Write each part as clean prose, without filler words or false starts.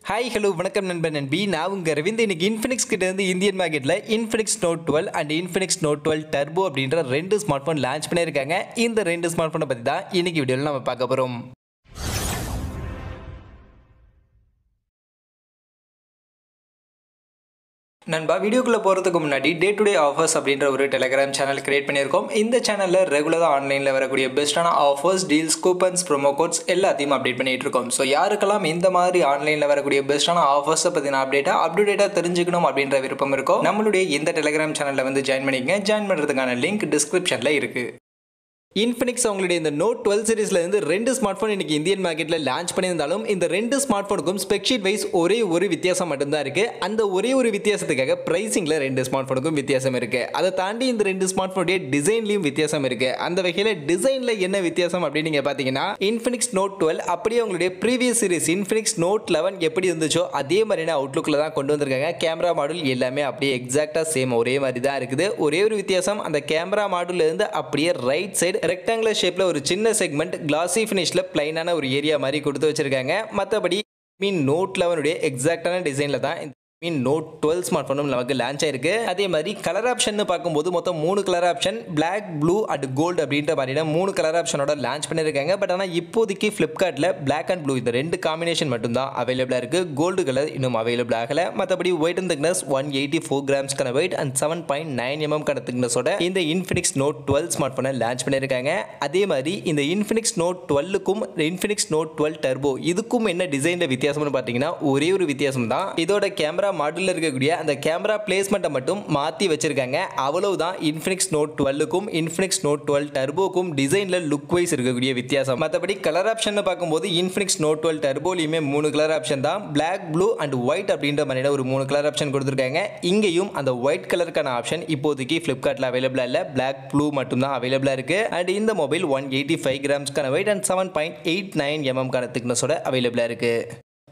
Hi, hello, வணக்கம் நண்பன் நண்பி. நான் உங்க ரவிந்த். இன்னைக்கு Infinix கிட்ட இருந்து இந்தியன் மார்க்கெட்ல Infinix Note 12 and Infinix Note 12 Turbo அப்படின்ற ரெண்டு ஸ்மார்ட் போன் லான்ச் பண்ணியிருக்காங்க. இந்த ரெண்டு ஸ்மார்ட் போனை பத்தி தான் இன்னைக்கு வீடியோல நம்ம பார்க்க போறோம். நண்பா, வீடியோக்குள்ள போறதுக்கு முன்னாடி டே டு டே ஆஃபர்ஸ் அப்படின்ற ஒரு டெலிகிராம் சேனல் கிரியேட் பண்ணியிருக்கோம். இந்த சேனல்ல ரெகுலரா ஆன்லைன்ல வரக்கூடிய பெஸ்டான offers, deals, coupons, promo quotes எல்லாத்தையும் அப்டேட் பண்ணிட்டு இருக்கோம். ஸோ யாருக்கெல்லாம் இந்த மாதிரி ஆன்லைன்ல வரக்கூடிய பெஸ்டான ஆஃபர்ஸை பத்தின அப்டேட்டா தெரிஞ்சுக்கணும் அப்படின்ற விருப்பம் இருக்கோ நம்மளுடைய இந்த டெலிகிராம் சேனல்ல வந்து ஜாயின் பண்ணிக்கங்க. ஜாயின் பண்றதுக்கான லிங்க் டிஸ்கிரிப்ஷன்ல இருக்கு. இன்ஃபினிக்ஸ் அவங்களுடைய இந்த நோட் 12 சீரிஸ்ல இருந்து ரெண்டு ஸ்மார்ட் போன் இன்னைக்கு இந்தியன் மார்க்கெட்ல லான்ச் பண்ணியிருந்தாலும் இந்த ரெண்டு ஸ்மார்ட் போனுக்கும் ஸ்பெக் ஷீட் வைஸ் ஒரே ஒரு வித்தியாசம் மட்டும்தான் இருக்கு. அந்த ஒரே ஒரு வித்தியாசத்துக்காக பிரைசிங்ல ரெண்டு ஸ்மார்ட் போனுக்கும் வித்தியாசம் இருக்கு. அதை தாண்டி இந்த ரெண்டு ஸ்மார்ட் போனுடைய டிசைன்லயும் வித்தியாசம் இருக்கு. அந்த வகையில டிசைன்ல என்ன வித்தியாசம் அப்படின்னு நீங்க பாத்தீங்கன்னா, இன்ஃபினிக்ஸ் நோட் 12 அப்படியே அவங்களுடைய ப்ரீவியஸ் சீரிஸ் இன்ஃபினிக்ஸ் நோட் 11 எப்படி இருந்துச்சோ அதே மாதிரியான அவுட்லுக்ல தான் கொண்டு வந்திருக்காங்க. கேமரா மாடல் எல்லாமே அப்படியே எக்ஸாக்டா சேம் ஒரே மாதிரி தான் இருக்குது. ஒரே ஒரு வித்தியாசம், அந்த கேமரா மாடல்ல இருந்து அப்படியே ரைட் சைடு ரெக்டாங்குலர் ஷேப்ல ஒரு சின்ன செக்மெண்ட் கிளாசி ஃபினிஷ்ல பிளைனான ஒரு ஏரியா மாதிரி கொடுத்து வச்சிருக்காங்க. மற்றபடி நோட் 11 எக்ஸாக்டான டிசைன்ல தான் நோட் 12 ஸ்மார்ட் போனும் நமக்கு லான்ச் ஆயிருக்கு. அதே மாதிரி கலர் ஆப்ஷன் பார்க்கும்போது மொத்தம் 3 colour option, black, blue and gold அப்படின்ற மாதிரியான 3 கலர் ஆப்ஷனோட லான்ச் பண்ணிருக்காங்க. பட் ஆனால் இப்போதைக்கு ஃபிளிப்கார்ட்ல பிளாக் அண்ட் ப்ளூ இந்த ரெண்டு காம்பினேஷன் மட்டும் தான் அவைலபிளா இருக்கு. கோல்டு கலர் இன்னும் அவைலபிள் ஆகல. மற்றபடி வெயிட் அண்ட் திக்னஸ் 184 கிராம்ஸ்க்கான வெயிட் அண்ட் 7.9 mm திக்னஸோட இந்த இன்ஃபினிக்ஸ் நோட் 12 ஸ்மார்ட் போனை லான்ச் பண்ணிருக்காங்க. அதே மாதிரி இந்த இன்ஃபினிக்ஸ் நோட் 12க்கும் இன்ஃபினிக்ஸ் நோட் 12 டர்போ இதுக்கும் என்ன டிசைன்ல வித்தியாசம்னு பார்த்தீங்கன்னா, ஒரே ஒரு வித்தியாசம் தான். இதோட கேமரா மாடல்ல இருக்கக்கூடிய அந்த கேமரா பிளேஸ்மெண்ட்டை மட்டும் மாத்தி வச்சிருக்காங்க. அவ்வளவுதான் இன்ஃபினிக்ஸ் நோட் 12க்கும் இன்ஃபினிக்ஸ் நோட் 12 டர்போக்கும் டிசைன்ல லுக் வைஸ் இருக்கக்கூடிய வித்தியாசம். மற்றபடி கலர் ஆப்ஷன் பார்க்கும்போது இன்ஃபினிக்ஸ் நோட் 12 டர்போலையுமே 3 கலர் ஆப்ஷன் தான், பிளாக், ப்ளூ அண்ட் ஒயிட் அப்படின்ற மாதிரியான ஒரு 3 கலர் ஆப்ஷன் கொடுத்துருக்காங்க. இங்கேயும் அந்த ஒயிட் கலருக்கான ஆப்ஷன் இப்போதைக்கு ஃபிளிப்கார்ட்ல அவைலபிளா இல்ல, பிளாக், ப்ளூ மட்டும் தான் அவைலபிளா இருக்கு. அண்ட் இந்த மொபைல் 185 கிராம்ஸ்க்கான வெயிட் அண்ட் 7.89 mm திக்னஸோட அவைலபிளா இருக்கு.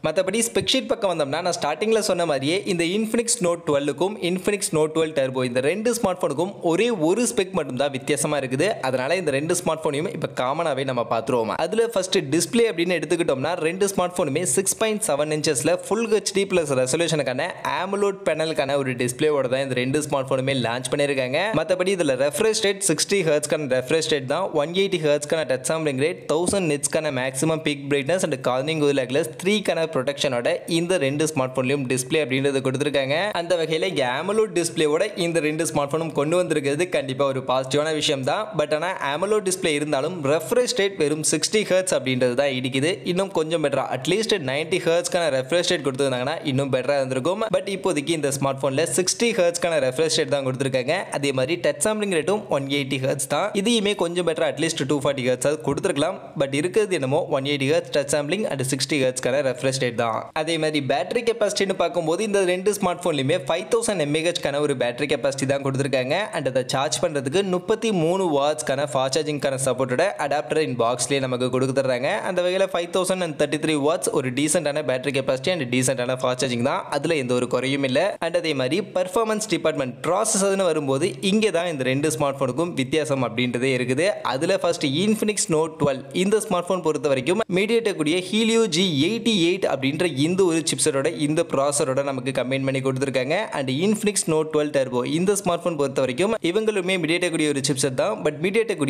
மற்றபடி ஸ்பெக் ஷீட் பக்கம் வந்தோம்னா, நான் ஸ்டார்டிங்கில் சொன்ன மாதிரியே இந்த இன்ஃபினிக்ஸ் நோட் 12க்கும் இன்ஃபினிக்ஸ் நோட் 12 டர்போ இந்த ரெண்டு ஸ்மார்ட் ஃபோனுக்கும் ஒரே ஒரு ஸ்பெக் மட்டும் தான் வித்தியாசமாக இருக்குது. அதனால இந்த ரெண்டு ஸ்மார்ட் ஃபோனையும் இப்போ காமனாகவே நம்ம பார்த்துருவோம். அதில் ஃபர்ஸ்ட் டிஸ்பிளே அப்படின்னு எடுத்துக்கிட்டோம்னா, ரெண்டு ஸ்மார்ட் ஃபோனுமே 6.7 inches ஃபுல் ஹெச்டி ப்ளஸ் ரெசல்யூஷனுக்கான AMOLED பேனலுக்கான ஒரு டிஸ்பிளேவோட தான் இந்த ரெண்டு ஸ்மார்ட் ஃபோனுமே லான்ச் பண்ணியிருக்காங்க. மற்றபடி இதில் ரெஃப்ரெஷ் ரேட் 60 ஹெர்ட்ஸ்க்கான ரெஃப்ரெஷ் ரேட் தான், 180 ஹெர்ட்ஸ்க்கான டச் சாம்பிளிங் ரேட், 1000 nitsக்கான maximum peak brightness and Corning with glass 3க்கான ப்ரொடெக்ஷனோட இந்த ரெண்டு ஸ்மார்ட் போன்லயும் டிஸ்பிளே அப்படின்றது கொடுத்திருக்காங்க. அந்த வகையில AMOLED டிஸ்பிளேவோட இந்த ரெண்டு ஸ்மார்ட் போனும் கொண்டு வந்திருக்கிறது கண்டிப்பா ஒரு பாசிட்டிவான விஷயம் தான். பட் ஆனா AMOLED டிஸ்பிளே இருந்தாலும் ரெஃப்ரெஷ் ரேட் வெறும் 60 ஹெர்ட்ஸ் அப்படின்றது தான் இடிக்குது. இன்னும் கொஞ்சம் பெட்டரா அட்லீஸ்ட் 90 ஹெர்ட்ஸ்க்கான ரெஃப்ரெஷ் ரேட் கொடுத்திருந்தாங்கன்னா இன்னும் பெட்டரா இருந்திருக்கும். பட் இப்போதைக்கு இந்த ஸ்மார்ட் போன்ல 60 ஹெர்ட்ஸ்க்கான ரெஃப்ரெஷ் ரேட் தான் கொடுத்திருக்காங்க. அதே மாதிரி டச் சாம்பிளிங் ரேட்டும் 180 ஹெர்ட்ஸ் தான். இதையுமே கொஞ்சம் பெட்டரா அட்லீஸ்ட் 240 ஹெர்ட்ஸ் கொடுத்திருக்கலாம். பட் இருக்கிறது என்னமோ 180 ஹெர்ட்ஸ் டச் சாம்பிளிங் அண்ட் 60 ஹெர்ட்ஸ்க்கான ரெஃப்ரெஷ் ரேட் தான். அதே மாதிரி பேட்டரி கெபாசிட்டின்னு பார்க்கும்போது இந்த ரெண்டு ஸ்மார்ட் போன்லயுமே 5000 mAhக்கான ஒரு பேட்டரி கெபாசிட்டி தான் கொடுத்திருக்காங்க. அண்ட் அதை சார்ஜ் பண்றதுக்கு 33 வாட்ஸ்க்கான ஃபாஸ்ட் சார்ஜிங்கான சப்போர்ட்டோட அடாப்டர் இன் பாக்ஸ்லயே நமக்கு கொடுத்துறாங்க. அந்த வகையில் 5033 வாட்ஸ் ஒரு டீசென்டான பேட்டரி கெபாசிட்டி அண்ட் டீசென்டான ஃபாஸ்ட் சார்ஜிங் தான். அதுல எந்த ஒரு குறையும் இல்லை. அண்ட் அதே மாதிரி பெர்ஃபார்மன்ஸ் டிபார்ட்மெண்ட் ப்ராசஸர்னு வரும்போது இங்கே தான் இந்த ரெண்டு ஸ்மார்ட் போனுக்கும் வித்தியாசம் அப்படின்றதே இருக்குது. அதுல ஃபர்ஸ்ட் இன்ஃபினிக்ஸ் நோட் 12 இந்த ஸ்மார்ட் போன் பொறுத்த வரைக்கும் மீடியாடெக் Helio G88 அப்படின்ற இந்த ஒரு சிப்செட்டோட இந்த ப்ராசஸரோட நமக்கு கம்பைன் பண்ணி கொடுத்திருக்காங்க. அண்ட் இன்ஃபினிக்ஸ் நோட் 12 டர்போ இந்த ஸ்மார்ட் போன் பொறுத்த வரைக்கும் இவங்களுமே மீடியாடெக் ஒரு சிப்செட் தான். பட் மீடியாடெக்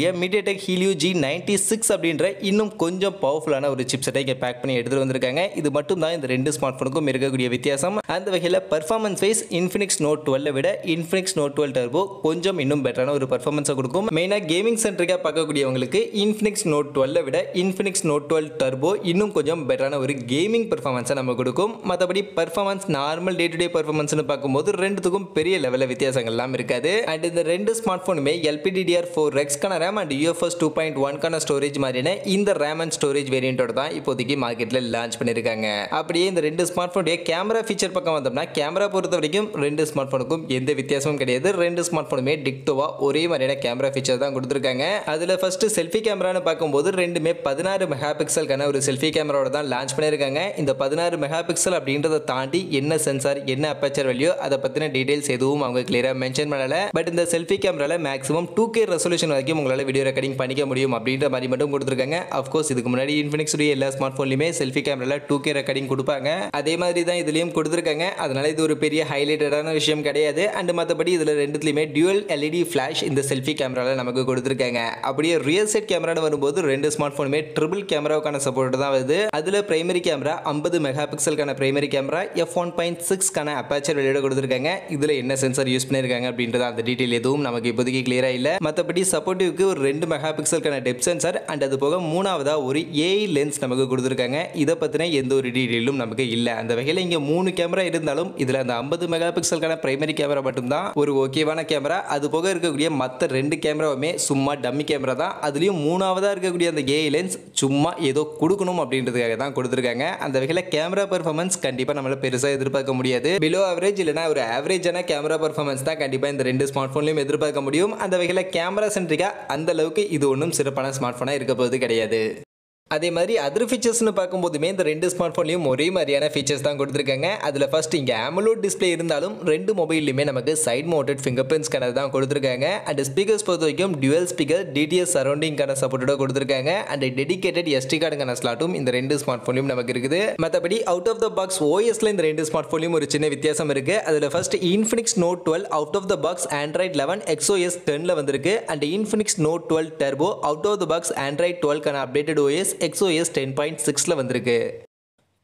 Helio G96 அப்படின்ற இன்னும் கொஞ்சம் பவர்ஃபுல்லான ஒரு சிப்செட்டை இங்க பேக் பண்ணி எடுத்துட்டு வந்திருக்காங்க. இது மட்டும் தான் இந்த ரெண்டு ஸ்மார்ட் போனுக்கும் இருக்கக்கூடிய வித்தியாசம். அந்த வகையில் பெர்ஃபார்மன்ஸ் வைஸ் இன்ஃபினிக்ஸ் நோட் 12 விட இன்ஃபினிக்ஸ் நோட் 12 டர்போ கொஞ்சம் இன்னும் பெட்டரான ஒரு பெர்ஃபார்மன்ஸை கொடுக்கும். மெயினா கேமிங் சென்ட்ரிக்கா பார்க்கக்கூடியவங்களுக்கு இன்ஃபினிக்ஸ் நோட் 12 விட இன்ஃபினிக்ஸ் நோட் 12 டர்போ இன்னும் கொஞ்சம் பெட்டரான ஒரு கேமிங் பெர்ஃபார்மன்ஸை நம்ம கொடுக்கும். மற்றபடி performance normal day to day பெர்ஃபார்மன்ஸ்னு பார்க்கும்போது ரெண்டுத்துக்கும் பெரிய லெவலில் வித்தியாசங்கள்லாம் இருக்காது. அண்ட் இந்த ரெண்டு ஸ்மார்ட் போனுமே LPDDR4X RAM and UFS 2.1 storage மாதிரியான இந்த ரேம் அண்ட் ஸ்டோரேஜ் வேரியண்டோட தான் இப்போதைக்கு மார்க்கெட்ல லான்ச் பண்ணிருக்காங்க. அப்படியே இந்த ரெண்டு ஸ்மார்ட் போனுடைய கேமரா ஃபீச்சர் பக்கம் வந்தோம்னா, கேமரா பொறுத்த வரைக்கும் ரெண்டு ஸ்மார்ட் போனுக்கும் எந்த வித்தியாசமும் கிடையாது. ரெண்டு ஸ்மார்ட் போனுமே டிக்டோவா ஒரே மாதிரியான கேமரா ஃபீச்சர் தான் கொடுத்திருக்காங்க. அதுல ஃபர்ஸ்ட் செல்ஃபி கேமரான்னு பார்க்கும்போது ரெண்டுமே 16 மெகா பிக்சலுக்கான ஒரு செல்ஃபி கேமராவோட தான் லான்ச் பண்ணிருக்காங்க. இந்த 16 மெகா பிக்சல் அப்படின்றத தாண்டி என்ன சென்சார் என்ன அப்பேச்சர் வேல்யூ அதை பற்றின டீடைல்ஸ் எதுவும் அவங்க கிளியராக மென்ஷன் பண்ணல. பட் இந்த செல்ஃபி கேமரால மேக்ஸிமம் 2K ரெசல்யூஷன் வரைக்கும் உங்களால் வீடியோ ரெக்கார்டிங் பண்ணிக்க முடியும் அப்படின்ற மாதிரி மட்டும் கொடுத்துருக்காங்க. அஃப்கோர்ஸ் இதுக்கு முன்னாடி இன்ஃபினிக்ஸ் உடைய எல்லா ஸ்மார்ட் ஃபோன்லையுமே செல்ஃபி கேமரால 2K ரெக்கார்டிங் கொடுப்பாங்க. அதே மாதிரி தான் இதுலயும் கொடுத்துருக்காங்க. அதனால இது ஒரு பெரிய ஹைலைட்டடான விஷயம் கிடையாது. அண்ட் மற்றபடி இதில் ரெண்டுத்துலையுமே டியூவல் எல்இடி ஃபிளாஷ் இந்த செல்ஃபி கேமரால நமக்கு கொடுத்துருக்காங்க. அப்படியே ரியல் செட் கேமரான்னு வரும்போது ரெண்டு ஸ்மார்ட் ஃபோனுமே ட்ரிபிள் கேமராவுக்கான சப்போர்ட் தான் வருது. அதில் பிரைமரி கேமரா 50 மெகா பிக்சலுக்கான பிரைமரி கேமரா f1.6 அப்பேச்சர் வெளியிட கொடுத்துருக்காங்க. இதில் என்ன சென்சார் யூஸ் பண்ணியிருக்காங்க அப்படின்றது அந்த டீட்டெயில் எதுவும் நமக்கு இப்போதைக்கு கிளியராக இல்லை. மற்றபடி சப்போர்ட்டிவ்க்கு ஒரு 2 மெகா பிக்சலுக்கான டெப்த் சென்சார் அண்ட் அது போக மூணாவதா ஒரு ஏஐ லென்ஸ் நமக்கு கொடுத்துருக்காங்க. இதை பற்றின எந்த ஒரு டீட்டெயிலும் நமக்கு இல்லை. அந்த வகையில் இங்கே 3 கேமரா இருந்தாலும் இதில் அந்த 50 மெகா பிக்சலுக்கான பிரைமரி கேமரா மட்டும்தான் ஒரு ஓகேவான கேமரா. அது போக இருக்கக்கூடிய மற்ற 2 கேமராவுமே சும்மா டம்மி கேமரா தான். அதுலேயும் மூணாவதாக இருக்கக்கூடிய அந்த ஏஐ லென்ஸ் சும்மா ஏதோ கொடுக்கணும் அப்படின்றதுக்காக தான் கொடுத்துருக்காங்க. அந்த வகையில் கேமரா பெர்ஃபார்மன்ஸ் கண்டிப்பாக நம்மளால பெருசாக எதிர்பார்க்க முடியாது. பிலோ ஆவரேஜ் இல்லைனா ஒரு ஆவரேஜான கேமரா பெர்ஃபார்மன்ஸ் தான் கண்டிப்பாக இந்த 2 ஸ்மார்ட் ஃபோன்லையும் எதிர்பார்க்க முடியும். அந்த வகையில் கேமரா சென்ட்ரிக்காக அந்த அளவுக்கு இது ஒன்றும் சிறப்பான ஸ்மார்ட் ஃபோனாக இருக்க போவது கிடையாது. அதே மாதிரி அதர் ஃபீச்சர்ஸ்னு பார்க்கும்போதுமே இந்த 2 ஸ்மார்ட் ஃபோன்லையும் ஒரே மாதிரியான ஃபீச்சர்ஸ் தான் கொடுத்துருக்காங்க. அதில் ஃபர்ஸ்ட் இங்கே AMOLED டிஸ்பிளே இருந்தாலும் 2 மொபைல்லையுமே நமக்கு side mounted fingerprint scanner தான் கொடுத்துருக்காங்க. அண்ட் ஸ்பீக்கர்ஸ் பொறுத்த வரைக்கும் டியூவல் ஸ்பீக்கர் டிடிஎஸ் சரௌண்டிங்கான சப்போர்ட்டோட கொடுத்துருக்காங்க. அண்ட் டெடிகேட்டட் SD கார்டுக்கான ஸ்லாட்டும் இந்த 2 ஸ்மார்ட் ஃபோன்லையும் நமக்கு இருக்குது. மற்றபடி அவுட் ஆஃப் த பாக்ஸ் OSல இந்த 2 ஸ்மார்ட் ஃபோன்லையும் ஒரு சின்ன வித்தியாசம் இருக்கு. அதில் first Infinix Note 12 out of the box Android 11 XOS 10ல வந்திருக்கு. And Infinix Note 12 Turbo out of the box Android 12 கான அப்டேட்டட் OS XOS 10.6ல வந்திருக்கு.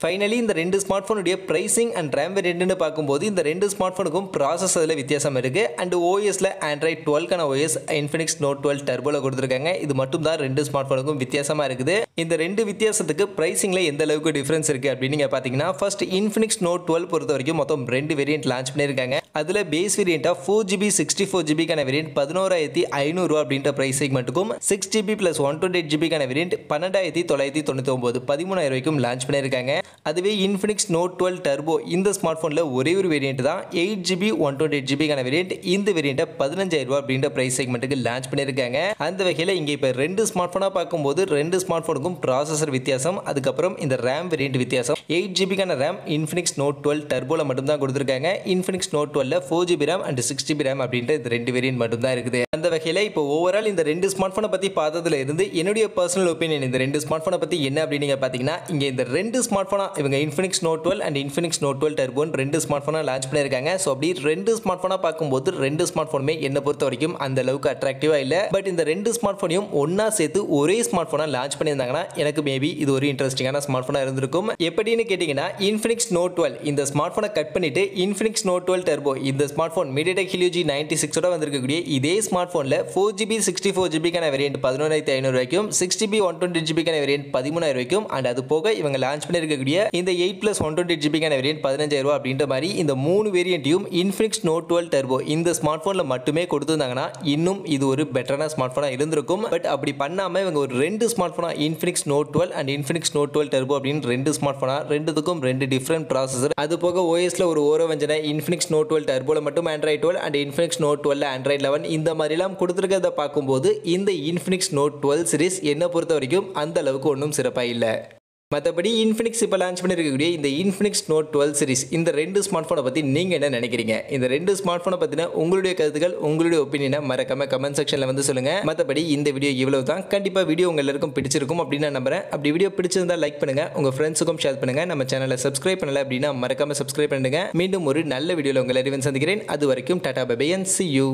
ஃபைனலி இந்த 2 ஸ்மார்ட் ஃபோனுடைய பிரைசிங் அண்ட் ரேம் வேரியன்ட்னு பார்க்கும்போது இந்த 2 ஸ்மார்ட் ஃபோனுக்கும் ப்ராசஸரில் வித்தியாசம் இருக்குது. அண்ட் ஓஎஸில் Android 12க்கான OS Infinix Note 12 Turboல கொடுத்துருக்காங்க. இது மட்டும் தான் 2 ஸ்மார்ட் ஃபோனுக்கும் வித்தியாசமாக இருக்குது. இந்த 2 வித்தியாசத்துக்கு பிரைசிங்கில் எந்த அளவுக்கு டிஃப்ரென்ஸ் இருக்குது அப்படின்னு நீங்கள் பார்த்தீங்கன்னா ஃபர்ஸ்ட் Infinix Note 12 பொறுத்த வரைக்கும் மொத்தம் 2 வேரியன்ட் லான்ச் பண்ணியிருக்காங்க. அதில் பேஸ் வேரியண்ட்டாக 4GB 64GBக்கான வேரியன்ட் 11,500 அப்படின்ற பிரைஸ் செக்மெண்ட்டுக்கும் 6GB + 128GB வேரியன்ட் 12,999 13,000 வரைக்கும் லான்ச் பண்ணியிருக்காங்க. அதுவே Infinix Note 12 Turbo இந்த ஸ்மார்ட் ஃபோனில் ஒரே ஒரு வேரியன்ட் தான் 8GB 128GB வேரியன்ட். இந்த வேரியண்ட்டை 15,000 அப்படின்ற பிரைஸ் செக்மெண்ட்டுக்கு லான்ச் பண்ணியிருக்காங்க. அந்த வகையில் இங்கே இப்போ 2 ஸ்மார்ட் ஃபோனாக பார்க்கும்போது 2 ஸ்மார்ட் ஃபோனுக்கும் ப்ராசஸர் வித்தியாசம், அதுக்கப்புறம் இந்த ரேம் வேரியன்ட் வித்தியாசம். 8GB ரேம் Infinix Note 12 Turboல மட்டும் தான் கொடுத்துருக்காங்க. Infinix Note 12ல 4GB RAM and 6GB RAM அப்படின்ற இந்த 2 வேரியன்ட் மட்டும் தான் இருக்குது. அந்த வகையில் இப்போ ஓவரால் இந்த 2 ஸ்மார்ட் ஃபோனை பற்றி பார்த்ததுல இருந்து என்னுடைய பர்சனல் ஒப்பீனியன் இந்த 2 ஸ்மார்ட் ஃபோனை பற்றி என்ன அப்படின்னு நீங்கள் பார்த்தீங்கன்னா இங்கே இந்த 2 ஸ்மார்ட் ஃபோன் இவங்க Infinix Note 12 and Infinix Note 12 Turbo 2 smart ஃபோனை லான்ச் பண்ணியிருக்காங்க. ஸோ அப்படி 2 ஸ்மார்ட் ஃபோனாக பார்க்கும்போது 2 ஸ்மார்ட் ஃபோனுமே என்னை பொறுத்த வரைக்கும் அந்த அளவுக்கு அட்ராக்டிவாக இல்லை. பட் இந்த 2 ஸ்மார்ட் ஃபோனையும் ஒன்னா சேர்த்து ஒரே ஸ்மார்ட் ஃபோனாக லான்ச் பண்ணியிருந்தாங்கன்னா எனக்கு மேபி இது ஒரு இன்ட்ரெஸ்டிங்கான ஸ்மார்ட் ஃபோனாக இருந்திருக்கும். எப்படின்னு கேட்டிங்கன்னா Infinix Note 12 இந்த ஸ்மார்ட் ஃபோனை கட் பண்ணிட்டு Infinix Note 12 Turbo இந்த smart phone Mediatek Helio G96 ஓட வந்திருக்கக்கூடிய இதே ஸ்மார்ட் ஃபோனில் 4GB 64GB வேரியன்ட் 11,500 வரைக்கும் 6GB 128GB வேரியன்ட் 13,000 வரைக்கும் அண்ட் அது போக இவங்க லான்ச் பண்ணியிருக்கக்கூடிய இந்த 8+128GB வேரியன்ட் 15,000 அப்படின்ற மாதிரி இந்த 3 வேரியன்ட்டையும் Infinix Note 12 Turbo இந்த ஸ்மார்ட் ஃபோன்ல மட்டுமே கொடுத்திருந்தாங்கன்னா இன்னும் இது ஒரு பெட்டரான ஸ்மார்ட் ஃபோனா இருந்திருக்கும். பட் அப்படி பண்ணாம இவங்க ஒரு 2 ஸ்மார்ட் ஃபோனா Infinix Note 12 and Infinix Note 12 Turbo அப்படின்னு 2 ஸ்மார்ட் ஃபோனா ரெண்டுத்துக்கும் 2 டிஃபரண்ட் ப்ராசஸர், அது போக OSல ஒரு ஓரவஞ்சனை Infinix Note 12 Turboல மட்டும் Android 12 and Infinix Note 12 Android 11 இந்த மாதிரிலாம் கொடுத்துருக்கிறத பார்க்கும்போது இந்த Infinix Note 12 சீரிஸ் என்ன பொறுத்த வரைக்கும் அந்த அளவுக்கு ஒன்றும் சிறப்பாக இல்லை. மற்றபடி Infinix இப்போ லான்ச் பண்ணியிருக்கக்கூடிய இந்த Infinix Note 12 சீரிஸ் இந்த 2 ஸ்மார்ட் ஃபோனை பற்றி நீங்கள் என்ன நினைக்கிறீங்க? இந்த 2 ஸ்மார்ட் ஃபோனை பற்றின உங்களுடைய கருத்துக்கள் உங்களுடைய ஒப்பீனியனை மறக்காம கமெண்ட் செக்ஷனில் வந்து சொல்லுங்கள். மற்றபடி இந்த வீடியோ இவ்வளவு தான். கண்டிப்பாக வீடியோ உங்கள் எல்லாருக்கும் பிடிச்சிருக்கும் அப்படின்னு நான் நம்புறேன். அப்படி வீடியோ பிடிச்சிருந்தால் லைக் பண்ணுங்கள், உங்கள் ஃப்ரெண்ட்ஸுக்கும் ஷேர் பண்ணுங்கள். நம்ம சேனலை சப்ஸ்கிரைப் பண்ணல அப்படின்னா மறக்காம சப்ஸ்கிரைப் பண்ணுங்க. மீண்டும் ஒரு நல்ல வீடியோவில் உங்கள் எல்லாரையும் சந்திக்கிறேன். அது வரைக்கும் tata bye bye and see you.